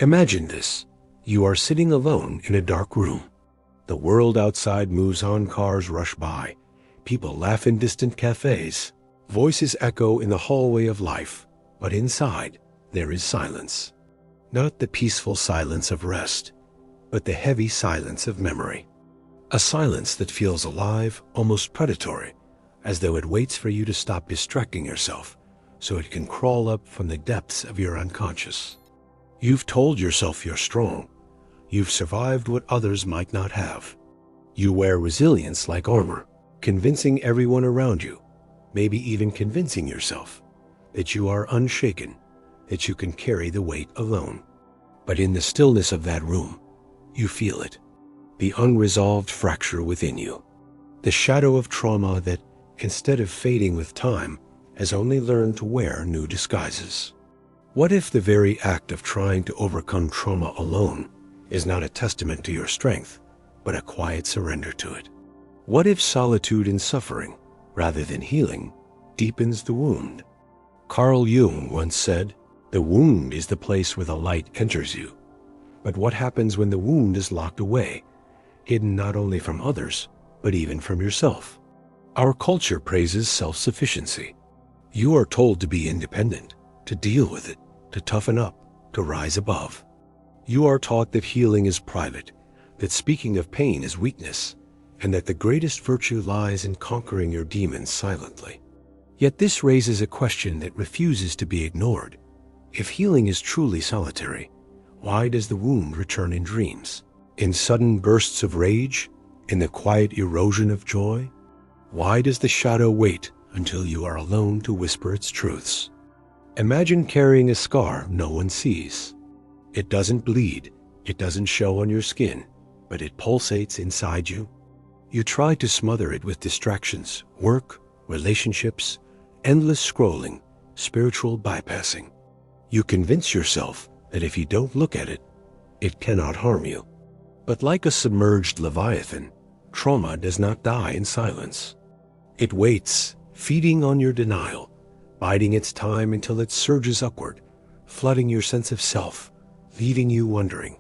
Imagine this. You are sitting alone in a dark room. The world outside moves on, cars rush by. People laugh in distant cafes. Voices echo in the hallway of life. But inside, there is silence. Not the peaceful silence of rest, but the heavy silence of memory. A silence that feels alive, almost predatory, as though it waits for you to stop distracting yourself so it can crawl up from the depths of your unconscious. You've told yourself you're strong. You've survived what others might not have. You wear resilience like armor, convincing everyone around you, maybe even convincing yourself, that you are unshaken, that you can carry the weight alone. But in the stillness of that room, you feel it, the unresolved fracture within you, the shadow of trauma that, instead of fading with time, has only learned to wear new disguises. What if the very act of trying to overcome trauma alone is not a testament to your strength, but a quiet surrender to it? What if solitude in suffering, rather than healing, deepens the wound? Carl Jung once said, "The wound is the place where the light enters you." But what happens when the wound is locked away, hidden not only from others, but even from yourself? Our culture praises self-sufficiency. You are told to be independent, to deal with it, to toughen up, to rise above. You are taught that healing is private, that speaking of pain is weakness, and that the greatest virtue lies in conquering your demons silently. Yet this raises a question that refuses to be ignored. If healing is truly solitary, why does the wound return in dreams, in sudden bursts of rage, in the quiet erosion of joy? Why does the shadow wait until you are alone to whisper its truths? Imagine carrying a scar no one sees. It doesn't bleed, it doesn't show on your skin, but it pulsates inside you. You try to smother it with distractions, work, relationships, endless scrolling, spiritual bypassing. You convince yourself that if you don't look at it, it cannot harm you. But like a submerged leviathan, trauma does not die in silence. It waits, feeding on your denial, biding its time until it surges upward, flooding your sense of self, leaving you wondering,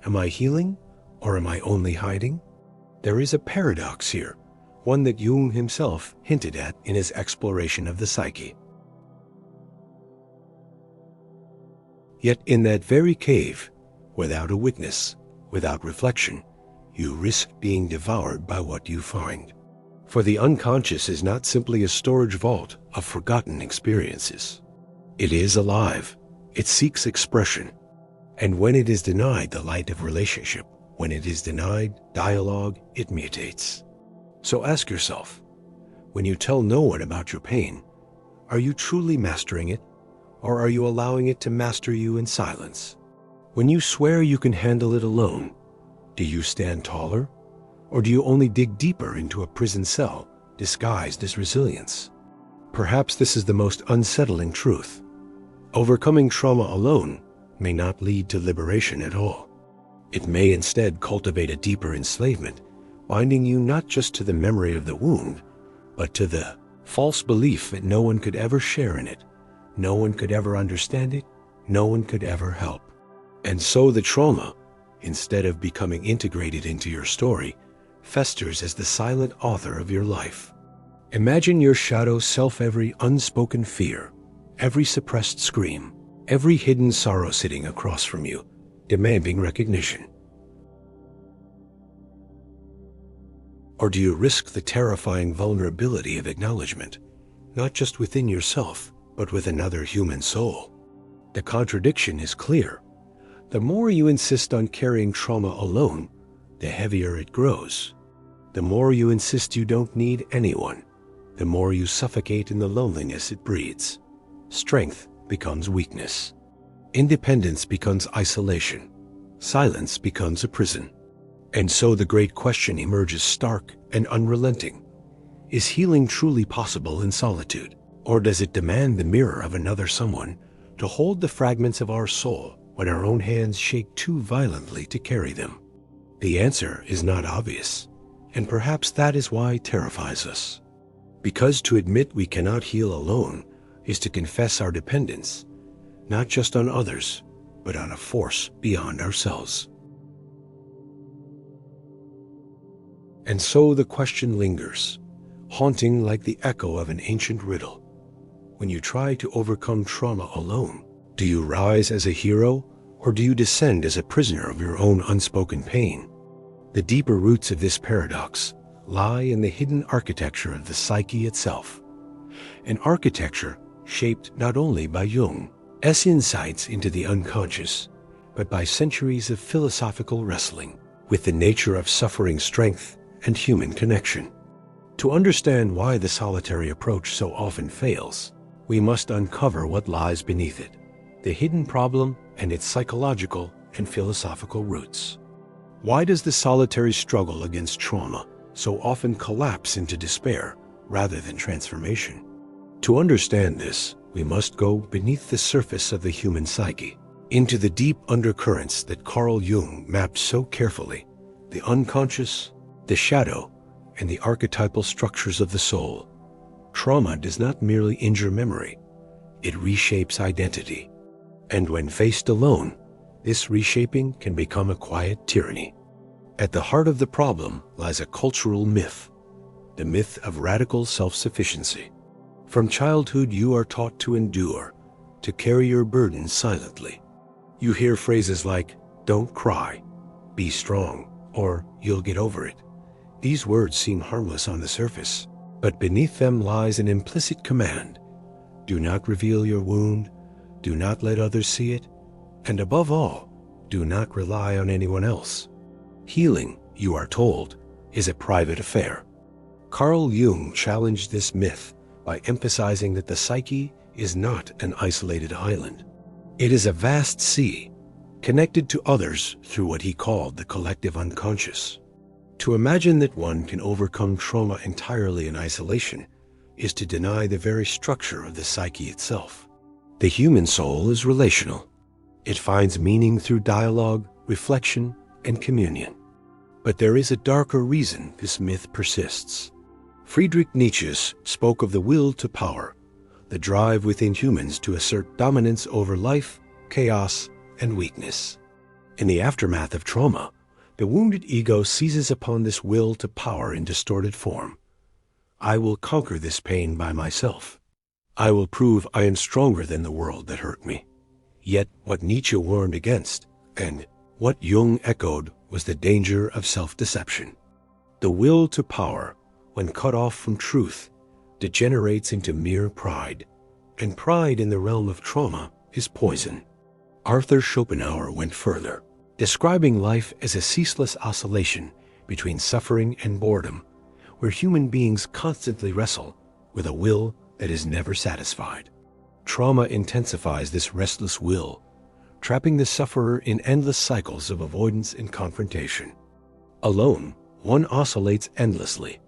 am I healing or am I only hiding? There is a paradox here, one that Jung himself hinted at in his exploration of the psyche. Yet in that very cave, without a witness, without reflection, you risk being devoured by what you find. For the unconscious is not simply a storage vault of forgotten experiences. It is alive. It seeks expression. And when it is denied the light of relationship, when it is denied dialogue, it mutates. So ask yourself, when you tell no one about your pain, are you truly mastering it, or are you allowing it to master you in silence? When you swear you can handle it alone, do you stand taller? Or do you only dig deeper into a prison cell disguised as resilience? Perhaps this is the most unsettling truth. Overcoming trauma alone may not lead to liberation at all. It may instead cultivate a deeper enslavement, binding you not just to the memory of the wound, but to the false belief that no one could ever share in it, no one could ever understand it, no one could ever help. And so the trauma, instead of becoming integrated into your story, festers as the silent author of your life. Imagine your shadow self, every unspoken fear, every suppressed scream, every hidden sorrow sitting across from you, demanding recognition. Or do you risk the terrifying vulnerability of acknowledgement, not just within yourself, but with another human soul? The contradiction is clear. The more you insist on carrying trauma alone, the heavier it grows. The more you insist you don't need anyone, the more you suffocate in the loneliness it breeds. Strength becomes weakness. Independence becomes isolation. Silence becomes a prison. And so the great question emerges stark and unrelenting. Is healing truly possible in solitude? Or does it demand the mirror of another someone to hold the fragments of our soul when our own hands shake too violently to carry them? The answer is not obvious, and perhaps that is why it terrifies us. Because to admit we cannot heal alone is to confess our dependence, not just on others, but on a force beyond ourselves. And so the question lingers, haunting like the echo of an ancient riddle. When you try to overcome trauma alone, do you rise as a hero, or do you descend as a prisoner of your own unspoken pain? The deeper roots of this paradox lie in the hidden architecture of the psyche itself. An architecture shaped not only by Jung's insights into the unconscious, but by centuries of philosophical wrestling with the nature of suffering strength and human connection. To understand why the solitary approach so often fails, we must uncover what lies beneath it, the hidden problem and its psychological and philosophical roots. Why does the solitary struggle against trauma so often collapse into despair rather than transformation? To understand this, we must go beneath the surface of the human psyche, into the deep undercurrents that Carl Jung mapped so carefully, the unconscious, the shadow, and the archetypal structures of the soul. Trauma does not merely injure memory, it reshapes identity. And when faced alone, this reshaping can become a quiet tyranny. At the heart of the problem lies a cultural myth, the myth of radical self-sufficiency. From childhood, you are taught to endure, to carry your burdens silently. You hear phrases like, "Don't cry," "Be strong," or "You'll get over it." These words seem harmless on the surface, but beneath them lies an implicit command. Do not reveal your wound, do not let others see it, and above all, do not rely on anyone else. Healing, you are told, is a private affair. Carl Jung challenged this myth by emphasizing that the psyche is not an isolated island. It is a vast sea, connected to others through what he called the collective unconscious. To imagine that one can overcome trauma entirely in isolation is to deny the very structure of the psyche itself. The human soul is relational. It finds meaning through dialogue, reflection, and communion. But there is a darker reason this myth persists. Friedrich Nietzsche spoke of the will to power, the drive within humans to assert dominance over life, chaos, and weakness. In the aftermath of trauma, the wounded ego seizes upon this will to power in distorted form. I will conquer this pain by myself. I will prove I am stronger than the world that hurt me. Yet what Nietzsche warned against, and what Jung echoed, was the danger of self-deception. The will to power, when cut off from truth, degenerates into mere pride, and pride in the realm of trauma is poison. Arthur Schopenhauer went further, describing life as a ceaseless oscillation between suffering and boredom, where human beings constantly wrestle with a will that is never satisfied. Trauma intensifies this restless will, trapping the sufferer in endless cycles of avoidance and confrontation. Alone, one oscillates endlessly,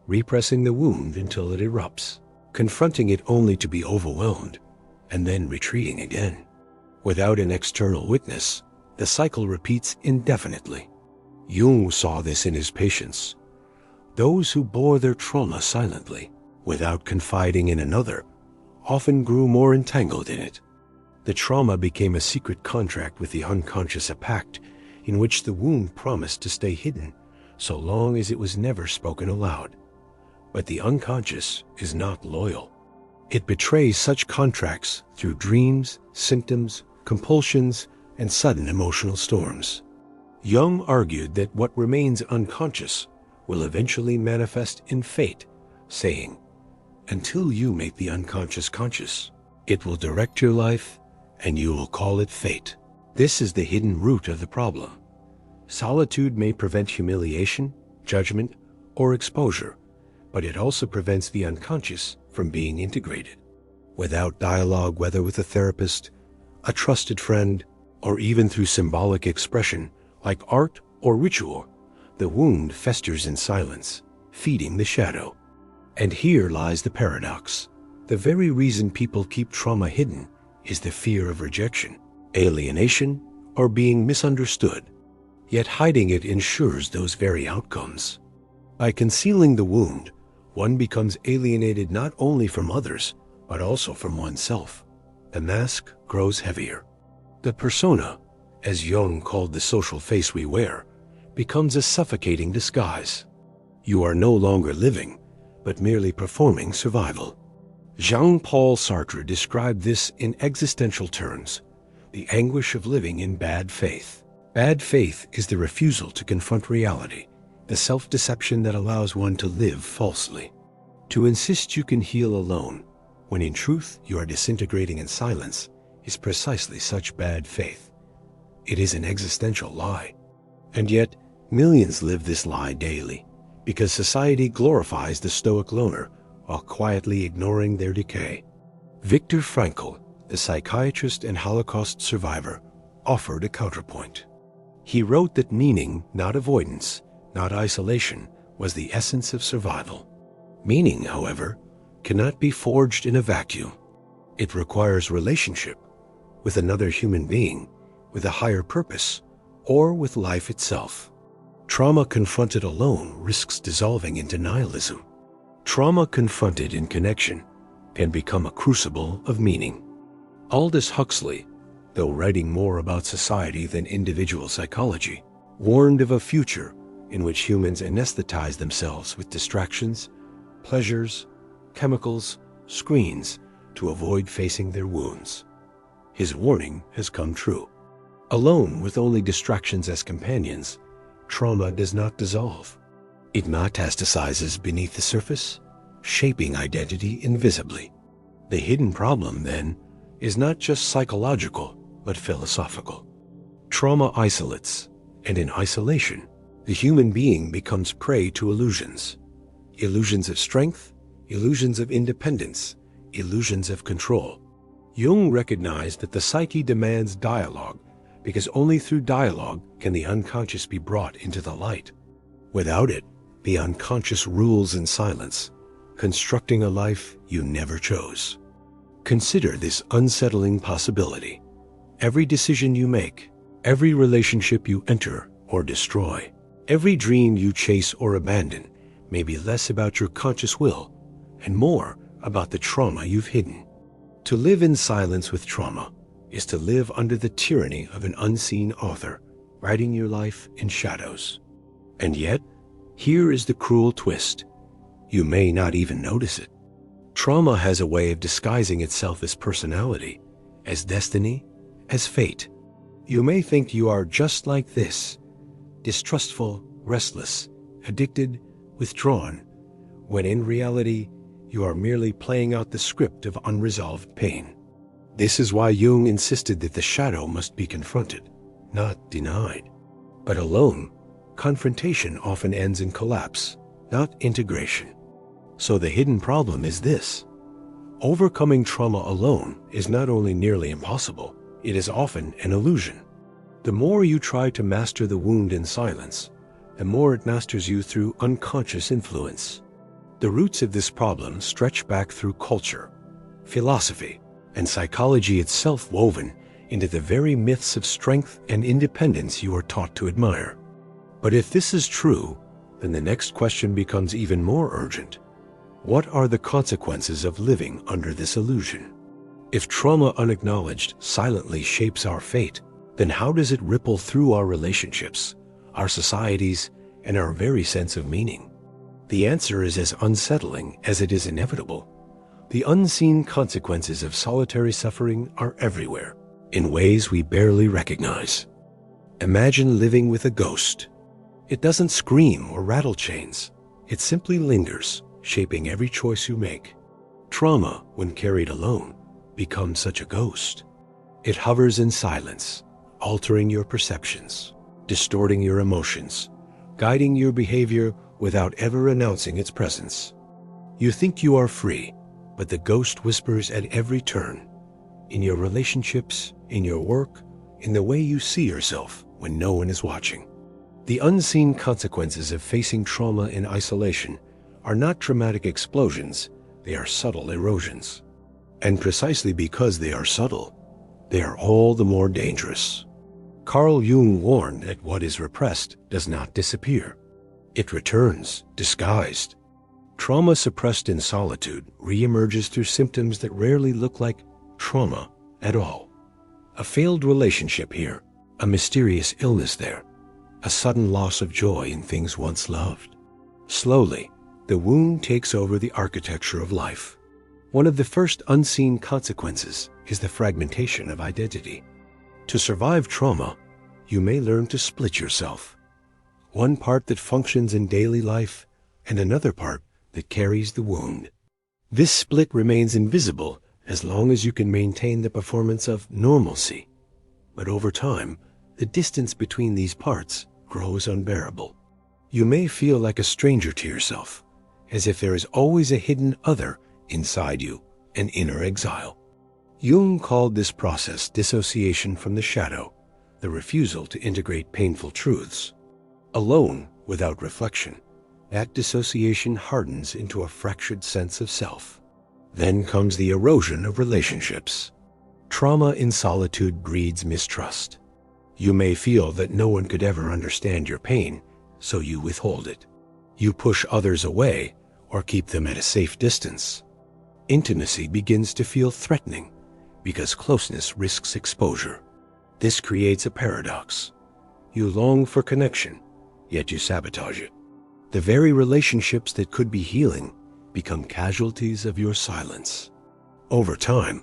repressing the wound until it erupts, confronting it only to be overwhelmed, and then retreating again. Without an external witness, the cycle repeats indefinitely. Jung saw this in his patients. Those who bore their trauma silently, without confiding in another, often grew more entangled in it. The trauma became a secret contract with the unconscious, a pact in which the wound promised to stay hidden so long as it was never spoken aloud. But the unconscious is not loyal. It betrays such contracts through dreams, symptoms, compulsions, and sudden emotional storms. Jung argued that what remains unconscious will eventually manifest in fate, saying, "Until you make the unconscious conscious, it will direct your life, and you will call it fate." This is the hidden root of the problem. Solitude may prevent humiliation, judgment, or exposure, but it also prevents the unconscious from being integrated. Without dialogue, whether with a therapist, a trusted friend, or even through symbolic expression like art or ritual, the wound festers in silence, feeding the shadow. And here lies the paradox. The very reason people keep trauma hidden is the fear of rejection, alienation, or being misunderstood. Yet hiding it ensures those very outcomes. By concealing the wound, one becomes alienated not only from others, but also from oneself. The mask grows heavier. The persona, as Jung called the social face we wear, becomes a suffocating disguise. You are no longer living, but merely performing survival. Jean-Paul Sartre described this in existential terms: the anguish of living in bad faith. Bad faith is the refusal to confront reality, the self-deception that allows one to live falsely. To insist you can heal alone, when in truth you are disintegrating in silence, is precisely such bad faith. It is an existential lie. And yet, millions live this lie daily, because society glorifies the stoic loner while quietly ignoring their decay. Viktor Frankl, the psychiatrist and Holocaust survivor, offered a counterpoint. He wrote that meaning, not avoidance, not isolation, was the essence of survival. Meaning, however, cannot be forged in a vacuum. It requires relationship with another human being, with a higher purpose, or with life itself. Trauma confronted alone risks dissolving into nihilism. Trauma confronted in connection can become a crucible of meaning. Aldous Huxley, though writing more about society than individual psychology, warned of a future in which humans anesthetize themselves with distractions, pleasures, chemicals, screens to avoid facing their wounds. His warning has come true. Alone with only distractions as companions, trauma does not dissolve. It metastasizes beneath the surface, shaping identity invisibly. The hidden problem, then, is not just psychological, but philosophical. Trauma isolates, and in isolation, the human being becomes prey to illusions. Illusions of strength, illusions of independence, illusions of control. Jung recognized that the psyche demands dialogue, because only through dialogue can the unconscious be brought into the light. Without it, the unconscious rules in silence, constructing a life you never chose. Consider this unsettling possibility. Every decision you make, every relationship you enter or destroy, every dream you chase or abandon may be less about your conscious will and more about the trauma you've hidden. To live in silence with trauma is to live under the tyranny of an unseen author, writing your life in shadows. And yet, here is the cruel twist. You may not even notice it. Trauma has a way of disguising itself as personality, as destiny, as fate. You may think you are just like this, distrustful, restless, addicted, withdrawn, when in reality, you are merely playing out the script of unresolved pain. This is why Jung insisted that the shadow must be confronted, not denied. But alone, confrontation often ends in collapse, not integration. So the hidden problem is this: overcoming trauma alone is not only nearly impossible, it is often an illusion. The more you try to master the wound in silence, the more it masters you through unconscious influence. The roots of this problem stretch back through culture, philosophy, and psychology itself, woven into the very myths of strength and independence you are taught to admire. But if this is true, then the next question becomes even more urgent. What are the consequences of living under this illusion? If trauma unacknowledged silently shapes our fate, then how does it ripple through our relationships, our societies, and our very sense of meaning? The answer is as unsettling as it is inevitable. The unseen consequences of solitary suffering are everywhere, in ways we barely recognize. Imagine living with a ghost. It doesn't scream or rattle chains. It simply lingers, shaping every choice you make. Trauma, when carried alone, becomes such a ghost. It hovers in silence, altering your perceptions, distorting your emotions, guiding your behavior without ever announcing its presence. You think you are free, but the ghost whispers at every turn, in your relationships, in your work, in the way you see yourself when no one is watching. The unseen consequences of facing trauma in isolation are not dramatic explosions, they are subtle erosions. And precisely because they are subtle, they are all the more dangerous. Carl Jung warned that what is repressed does not disappear. It returns, disguised. Trauma suppressed in solitude reemerges through symptoms that rarely look like trauma at all. A failed relationship here, a mysterious illness there, a sudden loss of joy in things once loved. Slowly, the wound takes over the architecture of life. One of the first unseen consequences is the fragmentation of identity. To survive trauma, you may learn to split yourself. One part that functions in daily life and another part that carries the wound. This split remains invisible as long as you can maintain the performance of normalcy. But over time, the distance between these parts grows unbearable. You may feel like a stranger to yourself, as if there is always a hidden other inside you, an inner exile. Jung called this process dissociation from the shadow, the refusal to integrate painful truths. Alone, without reflection, that dissociation hardens into a fractured sense of self. Then comes the erosion of relationships. Trauma in solitude breeds mistrust. You may feel that no one could ever understand your pain, so you withhold it. You push others away or keep them at a safe distance. Intimacy begins to feel threatening because closeness risks exposure. This creates a paradox. You long for connection, yet you sabotage it. The very relationships that could be healing become casualties of your silence. Over time,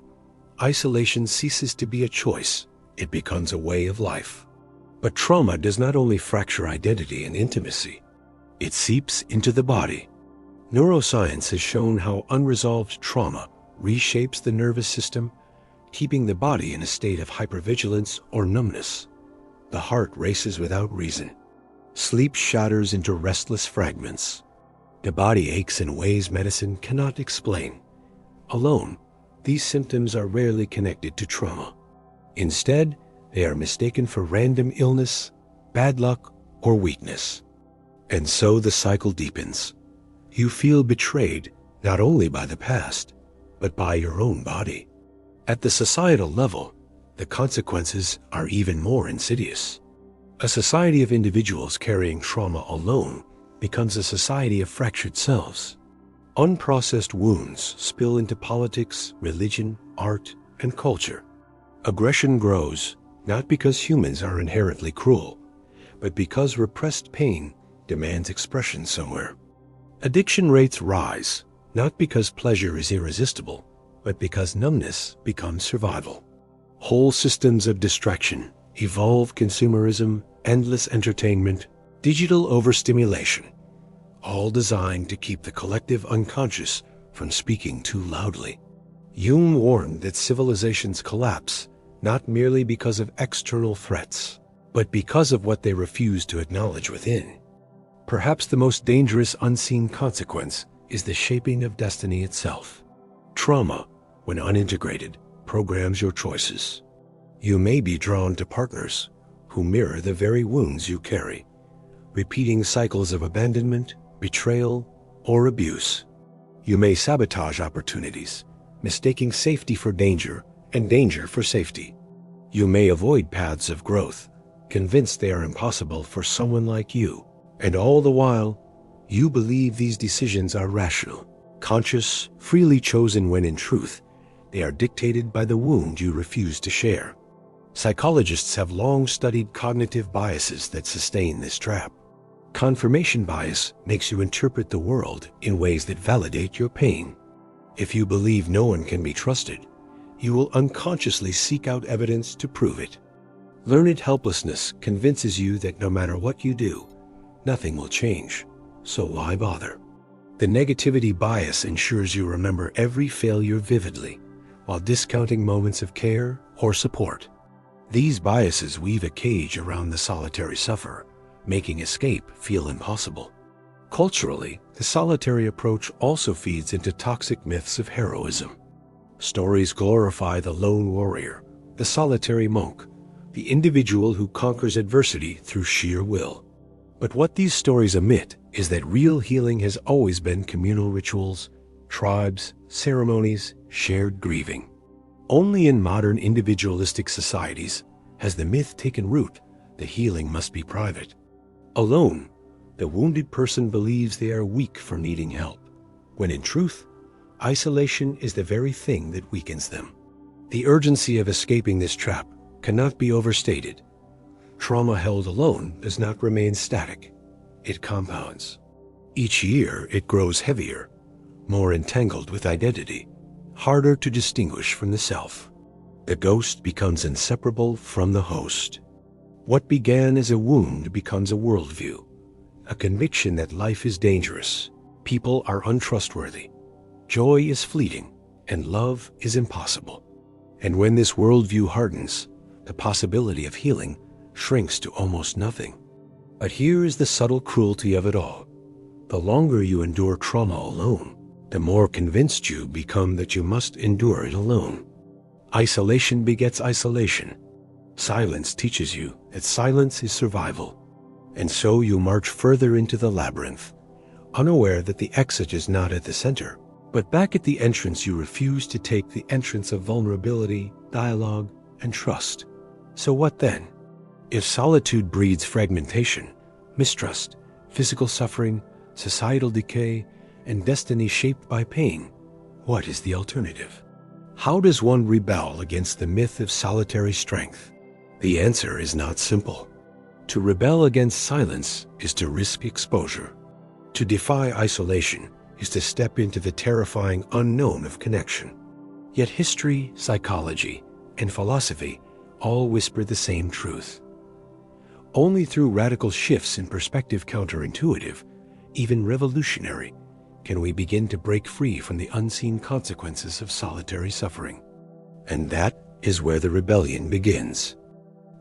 isolation ceases to be a choice. It becomes a way of life. But trauma does not only fracture identity and intimacy, it seeps into the body. Neuroscience has shown how unresolved trauma reshapes the nervous system, keeping the body in a state of hypervigilance or numbness. The heart races without reason. Sleep shatters into restless fragments. The body aches in ways medicine cannot explain. Alone, these symptoms are rarely connected to trauma. Instead, they are mistaken for random illness, bad luck, or weakness. And so the cycle deepens. You feel betrayed not only by the past, but by your own body. At the societal level, the consequences are even more insidious. A society of individuals carrying trauma alone becomes a society of fractured selves. Unprocessed wounds spill into politics, religion, art, and culture. Aggression grows not because humans are inherently cruel, but because repressed pain demands expression somewhere. Addiction rates rise, not because pleasure is irresistible, but because numbness becomes survival. Whole systems of distraction, evolved consumerism, endless entertainment, digital overstimulation, all designed to keep the collective unconscious from speaking too loudly. Jung warned that civilizations collapse not merely because of external threats, but because of what they refuse to acknowledge within. Perhaps the most dangerous unseen consequence is the shaping of destiny itself. Trauma, when unintegrated, programs your choices. You may be drawn to partners who mirror the very wounds you carry, repeating cycles of abandonment, betrayal, or abuse. You may sabotage opportunities, mistaking safety for danger and danger for safety. You may avoid paths of growth, convinced they are impossible for someone like you. And all the while, you believe these decisions are rational, conscious, freely chosen when in truth, they are dictated by the wound you refuse to share. Psychologists have long studied cognitive biases that sustain this trap. Confirmation bias makes you interpret the world in ways that validate your pain. If you believe no one can be trusted, you will unconsciously seek out evidence to prove it. Learned helplessness convinces you that no matter what you do, nothing will change, so why bother? The negativity bias ensures you remember every failure vividly, while discounting moments of care or support. These biases weave a cage around the solitary sufferer, making escape feel impossible. Culturally, the solitary approach also feeds into toxic myths of heroism. Stories glorify the lone warrior, the solitary monk, the individual who conquers adversity through sheer will. But what these stories omit is that real healing has always been communal rituals, tribes, ceremonies, shared grieving. Only in modern individualistic societies has the myth taken root that healing must be private. Alone, the wounded person believes they are weak for needing help, when in truth, isolation is the very thing that weakens them. The urgency of escaping this trap cannot be overstated. Trauma held alone does not remain static. It compounds. Each year it grows heavier, more entangled with identity, harder to distinguish from the self. The ghost becomes inseparable from the host. What began as a wound becomes a worldview, a conviction that life is dangerous, people are untrustworthy, joy is fleeting, and love is impossible. And when this worldview hardens, the possibility of healing shrinks to almost nothing. But here is the subtle cruelty of it all. The longer you endure trauma alone, the more convinced you become that you must endure it alone. Isolation begets isolation. Silence teaches you that silence is survival. And so you march further into the labyrinth, unaware that the exit is not at the center, but back at the entrance you refuse to take, the entrance of vulnerability, dialogue, and trust. So what then? If solitude breeds fragmentation, mistrust, physical suffering, societal decay, and destiny shaped by pain, what is the alternative? How does one rebel against the myth of solitary strength? The answer is not simple. To rebel against silence is to risk exposure. To defy isolation is to step into the terrifying unknown of connection. Yet history, psychology, and philosophy all whisper the same truth. Only through radical shifts in perspective, counterintuitive, even revolutionary, can we begin to break free from the unseen consequences of solitary suffering. And that is where the rebellion begins.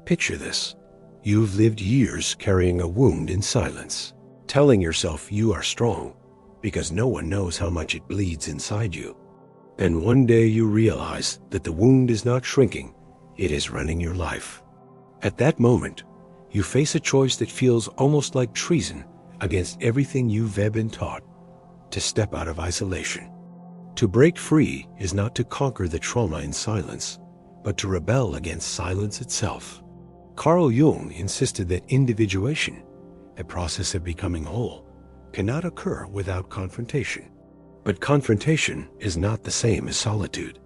Picture this. You've lived years carrying a wound in silence, telling yourself you are strong because no one knows how much it bleeds inside you. Then one day you realize that the wound is not shrinking, it is running your life. At that moment, you face a choice that feels almost like treason against everything you've been taught: to step out of isolation. To break free is not to conquer the trauma in silence, but to rebel against silence itself. Carl Jung insisted that individuation, the process of becoming whole, cannot occur without confrontation. But confrontation is not the same as solitude.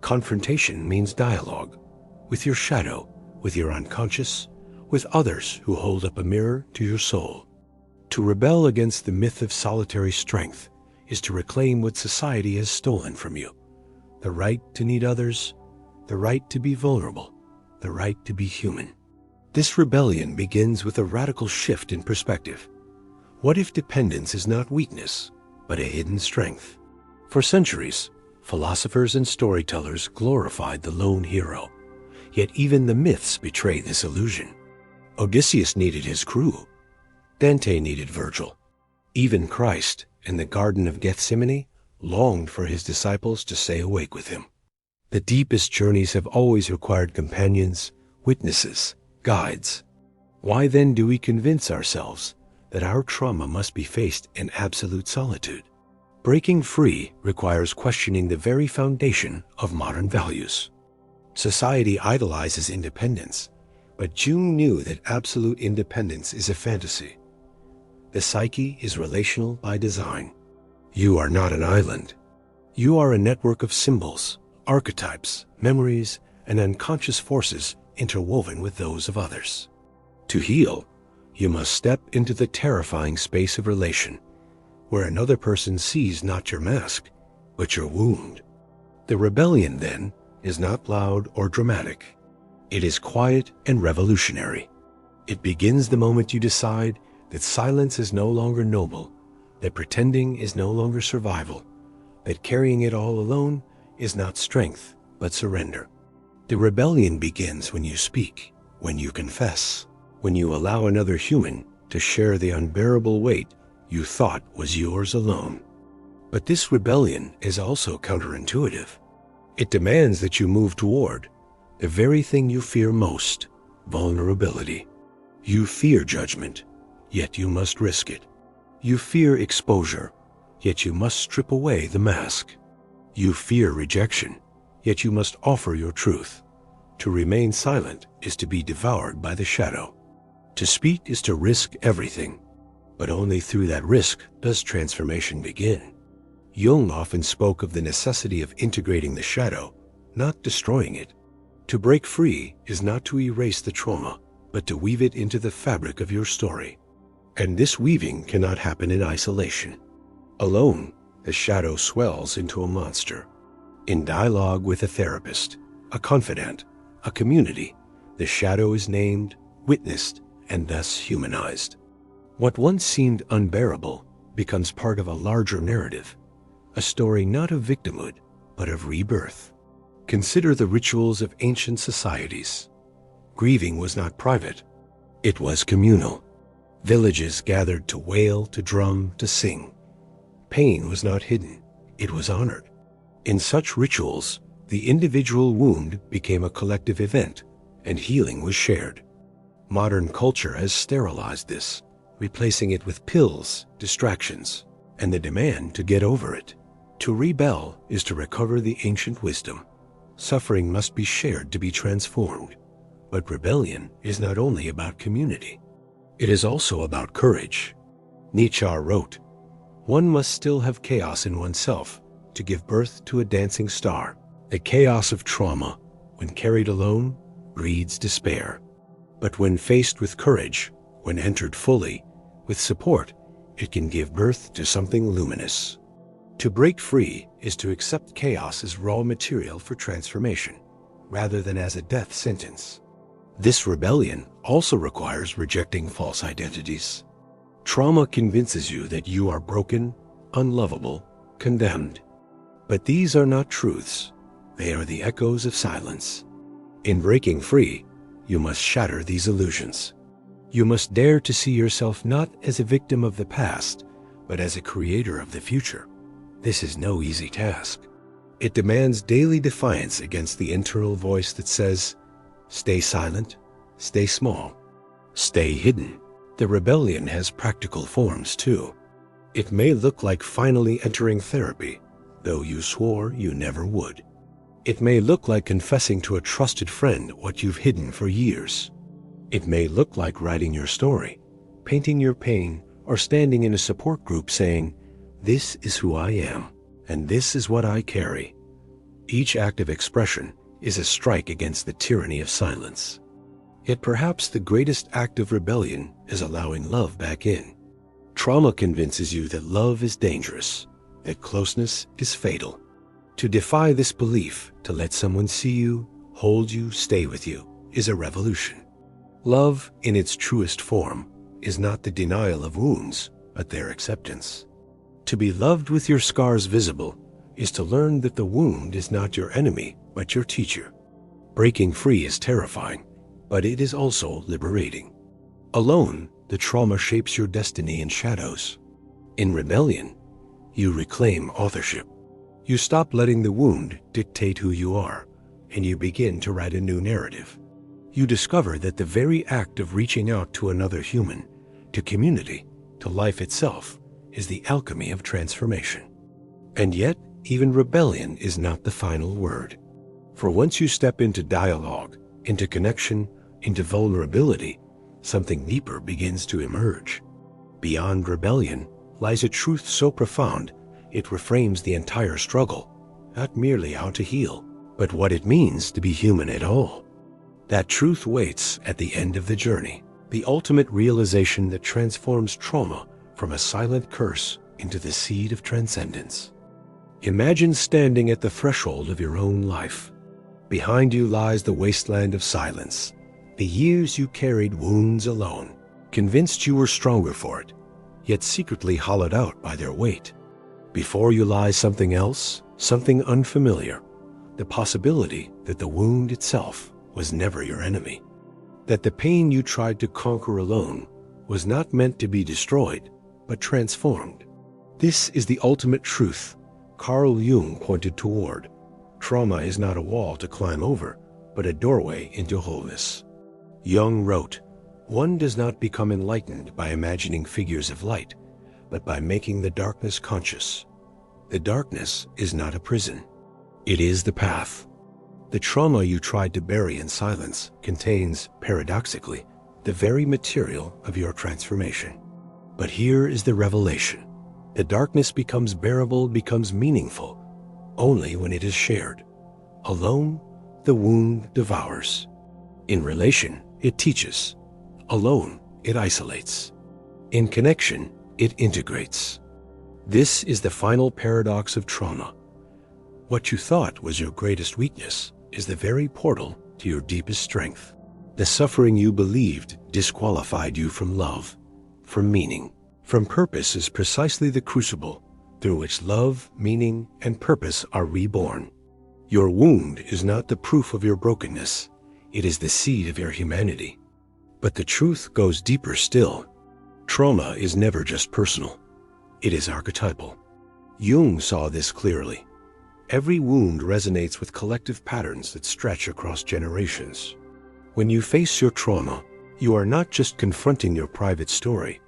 Confrontation means dialogue with your shadow, with your unconscious, with others who hold up a mirror to your soul. To rebel against the myth of solitary strength is to reclaim what society has stolen from you: the right to need others, the right to be vulnerable, the right to be human. This rebellion begins with a radical shift in perspective. What if dependence is not weakness, but a hidden strength? For centuries, philosophers and storytellers glorified the lone hero, yet even the myths betray this illusion. Odysseus needed his crew. Dante needed Virgil. Even Christ, in the Garden of Gethsemane, longed for his disciples to stay awake with him. The deepest journeys have always required companions, witnesses, guides. Why then do we convince ourselves that our trauma must be faced in absolute solitude? Breaking free requires questioning the very foundation of modern values. Society idolizes independence, but Jung knew that absolute independence is a fantasy. The psyche is relational by design. You are not an island. You are a network of symbols, archetypes, memories, and unconscious forces interwoven with those of others. To heal, you must step into the terrifying space of relation, where another person sees not your mask, but your wound. The rebellion, then, is not loud or dramatic. It is quiet and revolutionary. It begins the moment you decide that silence is no longer noble, that pretending is no longer survival, that carrying it all alone is not strength, but surrender. The rebellion begins when you speak, when you confess, when you allow another human to share the unbearable weight you thought was yours alone. But this rebellion is also counterintuitive. It demands that you move toward the very thing you fear most: vulnerability. You fear judgment, yet you must risk it. You fear exposure, yet you must strip away the mask. You fear rejection, yet you must offer your truth. To remain silent is to be devoured by the shadow. To speak is to risk everything, but only through that risk does transformation begin. Jung often spoke of the necessity of integrating the shadow, not destroying it. To break free is not to erase the trauma, but to weave it into the fabric of your story. And this weaving cannot happen in isolation. Alone, the shadow swells into a monster. In dialogue with a therapist, a confidant, a community, the shadow is named, witnessed, and thus humanized. What once seemed unbearable becomes part of a larger narrative, a story not of victimhood, but of rebirth. Consider the rituals of ancient societies. Grieving was not private, it was communal. Villages gathered to wail, to drum, to sing. Pain was not hidden, it was honored. In such rituals, the individual wound became a collective event, and healing was shared. Modern culture has sterilized this, replacing it with pills, distractions, and the demand to get over it. To rebel is to recover the ancient wisdom. Suffering must be shared to be transformed. But rebellion is not only about community. It is also about courage. Nietzsche wrote, "One must still have chaos in oneself to give birth to a dancing star." The chaos of trauma, when carried alone, breeds despair. But when faced with courage, when entered fully, with support, it can give birth to something luminous. To break free is to accept chaos as raw material for transformation, rather than as a death sentence. This rebellion also requires rejecting false identities. Trauma convinces you that you are broken, unlovable, condemned. But these are not truths. They are the echoes of silence. In breaking free, you must shatter these illusions. You must dare to see yourself not as a victim of the past, but as a creator of the future. This is no easy task. It demands daily defiance against the internal voice that says, "Stay silent, stay small, stay hidden." The rebellion has practical forms too. It may look like finally entering therapy, though you swore you never would. It may look like confessing to a trusted friend what you've hidden for years. It may look like writing your story, painting your pain, or standing in a support group saying, "This is who I am, and this is what I carry." Each act of expression is a strike against the tyranny of silence. Yet perhaps the greatest act of rebellion is allowing love back in. Trauma convinces you that love is dangerous, that closeness is fatal. To defy this belief, to let someone see you, hold you, stay with you, is a revolution. Love, in its truest form, is not the denial of wounds, but their acceptance. To be loved with your scars visible is to learn that the wound is not your enemy, but your teacher. Breaking free is terrifying, but it is also liberating. Alone, the trauma shapes your destiny in shadows. In rebellion, you reclaim authorship. You stop letting the wound dictate who you are, and you begin to write a new narrative. You discover that the very act of reaching out to another human, to community, to life itself, is the alchemy of transformation. And yet, even rebellion is not the final word. For once you step into dialogue, into connection, into vulnerability, something deeper begins to emerge. Beyond rebellion lies a truth so profound, it reframes the entire struggle, not merely how to heal, but what it means to be human at all. That truth waits at the end of the journey, the ultimate realization that transforms trauma from a silent curse into the seed of transcendence. Imagine standing at the threshold of your own life. Behind you lies the wasteland of silence, the years you carried wounds alone, convinced you were stronger for it, yet secretly hollowed out by their weight. Before you lies something else, something unfamiliar, the possibility that the wound itself was never your enemy, that the pain you tried to conquer alone was not meant to be destroyed, but transformed. This is the ultimate truth Carl Jung pointed toward. Trauma is not a wall to climb over, but a doorway into wholeness. Jung wrote, "One does not become enlightened by imagining figures of light, but by making the darkness conscious. The darkness is not a prison. It is the path." The trauma you tried to bury in silence contains, paradoxically, the very material of your transformation. But here is the revelation. The darkness becomes bearable, becomes meaningful, only when it is shared. Alone, the wound devours. In relation, it teaches. Alone, it isolates. In connection, it integrates. This is the final paradox of trauma. What you thought was your greatest weakness is the very portal to your deepest strength. The suffering you believed disqualified you from love, from meaning, from purpose is precisely the crucible through which love, meaning, and purpose are reborn. Your wound is not the proof of your brokenness. It is the seed of your humanity. But the truth goes deeper still. Trauma is never just personal. It is archetypal. Jung saw this clearly. Every wound resonates with collective patterns that stretch across generations. When you face your trauma, you are not just confronting your private story.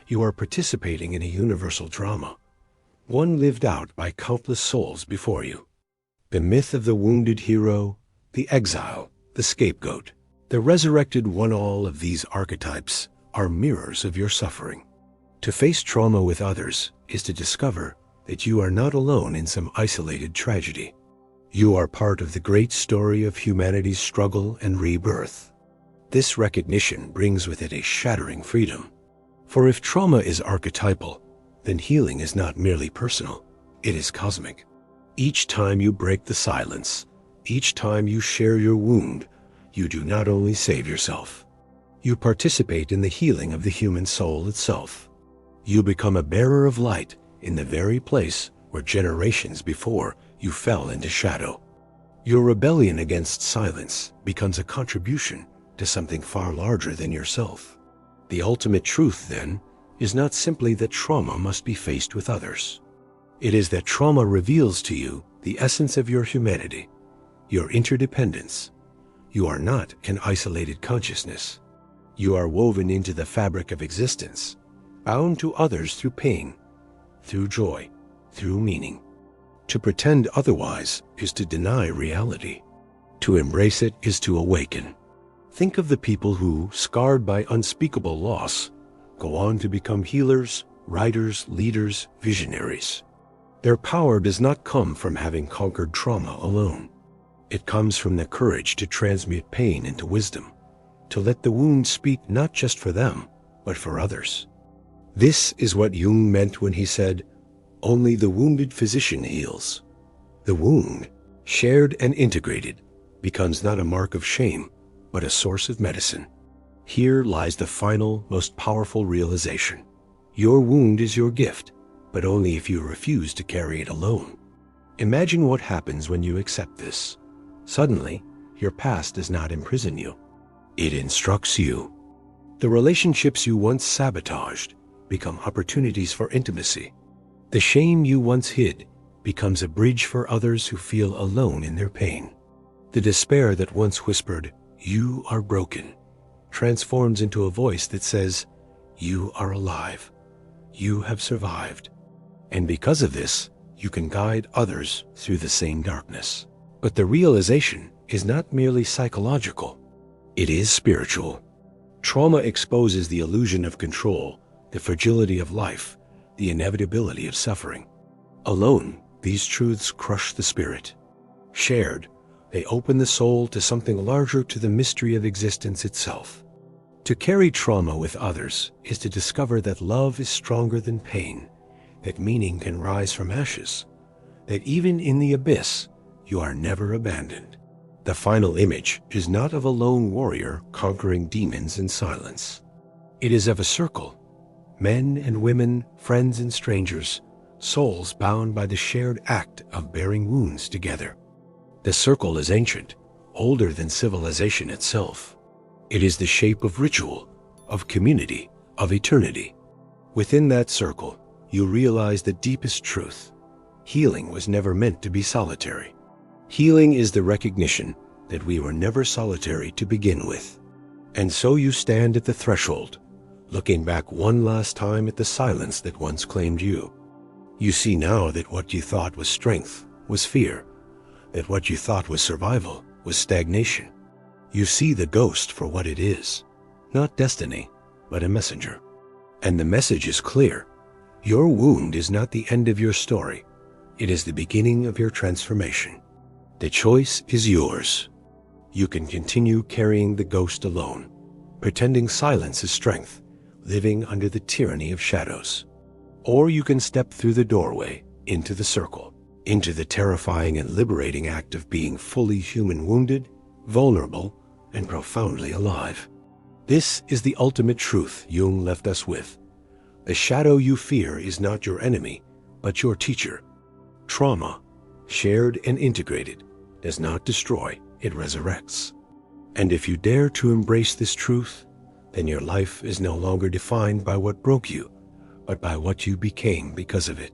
You are participating in a universal drama, one lived out by countless souls before you. The myth of the wounded hero, the exile, the scapegoat, the resurrected one-all of these archetypes are mirrors of your suffering. To face trauma with others is to discover that you are not alone in some isolated tragedy. You are part of the great story of humanity's struggle and rebirth. This recognition brings with it a shattering freedom. For if trauma is archetypal, then healing is not merely personal, it is cosmic. Each time you break the silence, each time you share your wound, you do not only save yourself. You participate in the healing of the human soul itself. You become a bearer of light in the very place where generations before you fell into shadow. Your rebellion against silence becomes a contribution to something far larger than yourself. The ultimate truth, then, is not simply that trauma must be faced with others. It is that trauma reveals to you the essence of your humanity, your interdependence. You are not an isolated consciousness. You are woven into the fabric of existence, bound to others through pain, through joy, through meaning. To pretend otherwise is to deny reality. To embrace it is to awaken. Think of the people who, scarred by unspeakable loss, go on to become healers, writers, leaders, visionaries. Their power does not come from having conquered trauma alone. It comes from the courage to transmute pain into wisdom, to let the wound speak not just for them, but for others. This is what Jung meant when he said, "Only the wounded physician heals." The wound, shared and integrated, becomes not a mark of shame, but a source of medicine. Here lies the final, most powerful realization. Your wound is your gift, but only if you refuse to carry it alone. Imagine what happens when you accept this. Suddenly, your past does not imprison you. It instructs you. The relationships you once sabotaged become opportunities for intimacy. The shame you once hid becomes a bridge for others who feel alone in their pain. The despair that once whispered, "You are broken," transforms into a voice that says, "You are alive. You have survived." And because of this, you can guide others through the same darkness. But the realization is not merely psychological. It is spiritual. Trauma exposes the illusion of control, the fragility of life, the inevitability of suffering. Alone, these truths crush the spirit. Shared, they open the soul to something larger, to the mystery of existence itself. To carry trauma with others is to discover that love is stronger than pain, that meaning can rise from ashes, that even in the abyss, you are never abandoned. The final image is not of a lone warrior conquering demons in silence. It is of a circle, men and women, friends and strangers, souls bound by the shared act of bearing wounds together. The circle is ancient, older than civilization itself. It is the shape of ritual, of community, of eternity. Within that circle, you realize the deepest truth. Healing was never meant to be solitary. Healing is the recognition that we were never solitary to begin with. And so you stand at the threshold, looking back one last time at the silence that once claimed you. You see now that what you thought was strength was fear, that what you thought was survival was stagnation. You see the ghost for what it is, not destiny, but a messenger. And the message is clear. Your wound is not the end of your story. It is the beginning of your transformation. The choice is yours. You can continue carrying the ghost alone, pretending silence is strength, living under the tyranny of shadows. Or you can step through the doorway, into the circle, into the terrifying and liberating act of being fully human, wounded, vulnerable, and profoundly alive. This is the ultimate truth Jung left us with. The shadow you fear is not your enemy, but your teacher. Trauma, shared and integrated, does not destroy, it resurrects. And if you dare to embrace this truth, then your life is no longer defined by what broke you, but by what you became because of it.